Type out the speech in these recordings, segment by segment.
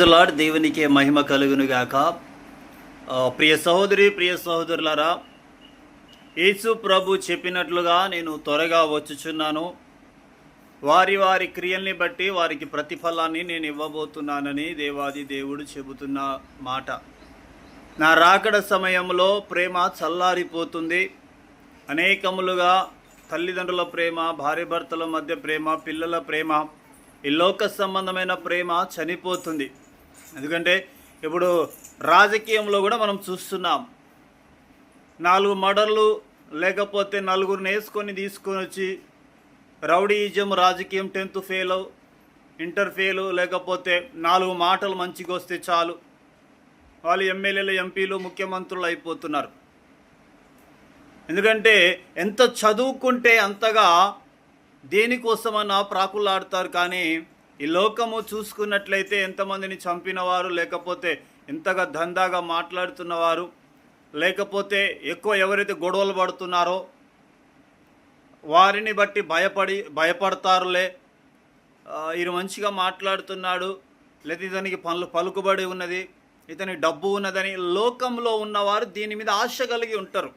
Praise lord. దేవునికే మహిమ కలుగును గాక. ప్రియ సహోదరి, ప్రియ సహోదరులారా, యేసు ప్రభు చెప్పినట్లుగా నేను త్వరగా వచ్చుచున్నాను, వారి వారి క్రియల్ని బట్టి వారికి ప్రతిఫలాన్ని నేను ఇవ్వబోతున్నానని దేవాది దేవుడు చెబుతున్న మాట. నా రాకడ సమయంలో ప్రేమ చల్లారిపోతుంది. అనేకములుగా తల్లిదండ్రుల ప్రేమ, భార్యాభర్తల మధ్య ప్రేమ, పిల్లల ప్రేమ, ఈ లోక సంబంధమైన ప్రేమ చనిపోతుంది. ఎందుకంటే ఇప్పుడు రాజకీయంలో కూడా మనం చూస్తున్నాం, 4 మర్డర్లు లేకపోతే నలుగురిని వేసుకొని తీసుకొని వచ్చి రౌడీయిజం రాజకీయం, 10th ఫెయిల్, ఇంటర్ ఫెయిల్, లేకపోతే 4 మాటలు మంచిగా వస్తే చాలు వాళ్ళు ఎమ్మెల్యేలు, ఎంపీలు, ముఖ్యమంత్రులు అయిపోతున్నారు. ఎందుకంటే ఎంత చదువుకుంటే అంతగా దేనికోసమన్నా ప్రాకులాడతారు. కానీ ఈ లోకము చూసుకున్నట్లయితే ఎంతమందిని చంపినవారు, లేకపోతే ఎంతగా దందాగా మాట్లాడుతున్నవారు, లేకపోతే ఎక్కువ ఎవరైతే గొడవలు పడుతున్నారో వారిని బట్టి భయపడతారులే, ఈయన మంచిగా మాట్లాడుతున్నాడు, లేదా ఇతనికి పలుకుబడి ఉన్నది, ఇతనికి డబ్బు ఉన్నదని లోకంలో ఉన్నవారు దీని మీద ఆశ కలిగి ఉంటారు.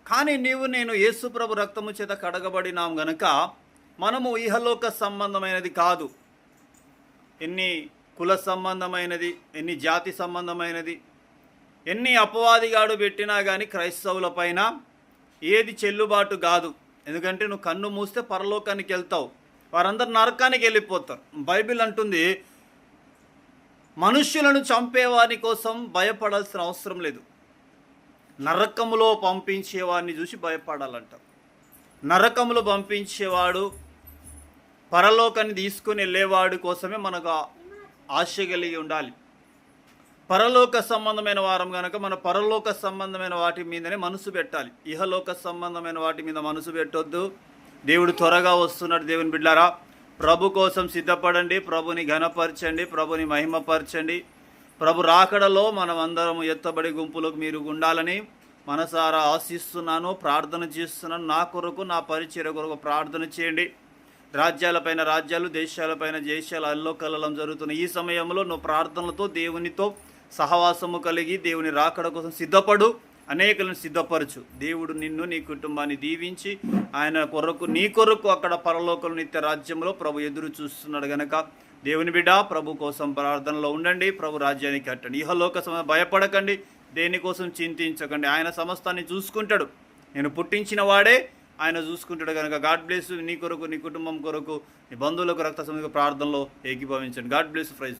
కానీ నీవు నేను యేసు ప్రభు రక్తము చేత కడగబడినాం గనక మనము ఇహలోక సంబంధమైనది కాదు, ఎన్ని కుల సంబంధమైనది, ఎన్ని జాతి సంబంధమైనది, ఎన్ని అపవాదిగాడు పెట్టినా కానీ క్రైస్తవుల పైన ఏది చెల్లుబాటు కాదు. ఎందుకంటే నువ్వు కన్ను మూస్తే పరలోకానికి వెళ్తావు, వారందరూ నరకానికి వెళ్ళిపోతారు. బైబిల్ అంటుంది మనుష్యులను చంపేవాని కోసం భయపడాల్సిన అవసరం లేదు, నరకములో పంపించేవాడిని చూసి భయపడాలంట. నరకములో పంపించేవాడు, పరలోకాన్ని తీసుకుని వెళ్ళేవాడి కోసమే మనకు ఆశ కలిగి ఉండాలి. పరలోక సంబంధమైన వారం కనుక మన పరలోక సంబంధమైన వాటి మీదనే మనసు పెట్టాలి, ఇహలోక సంబంధమైన వాటి మీద మనసు పెట్టొద్దు. దేవుడు త్వరగా వస్తున్నాడు. దేవుని బిడ్డారా, ప్రభు కోసం సిద్ధపడండి, ప్రభుని ఘనపరచండి, ప్రభుని మహిమపరచండి. ప్రభు రాకడలో మనం అందరం ఎత్తబడి గుంపులకు మీరు ఉండాలని మనసారా ఆశిస్తున్నాను, ప్రార్థన చేస్తున్నాను. నా కొరకు, నా పరిచర్య కొరకు ప్రార్థన చేయండి. రాజ్యాలపైన రాజ్యాలు, దేశాలపైన దేశాలు అల్లోకల్లం జరుగుతున్న ఈ సమయంలో నువ్వు ప్రార్థనలతో దేవునితో సహవాసము కలిగి దేవుని రాకడ కోసం సిద్ధపడు, అనేకులను సిద్ధపరచు. దేవుడు నిన్ను, నీ కుటుంబాన్ని దీవించి ఆయన కొరకు, నీ కొరకు అక్కడ పరలోకం నిత్య రాజ్యంలో ప్రభు ఎదురు చూస్తున్నాడు గనక దేవుని బిడ్డ, ప్రభు కోసం ప్రార్థనలో ఉండండి, ప్రభు రాజ్యానికి కట్టండి. ఇహలోక భయపడకండి, దేనికోసం చింతించకండి. ఆయన సమస్తాన్ని చూసుకుంటాడు. నేను పుట్టించిన వాడే ఆయన చూసుకుంటాడు కనుక గాడ్ బ్లెస్. నీ కొరకు, నీ కుటుంబం కొరకు, నీ బంధువులకు రక్త సంబంధిక ప్రార్థనలో ఏకీభవించండి. God bless. ప్రైజ్.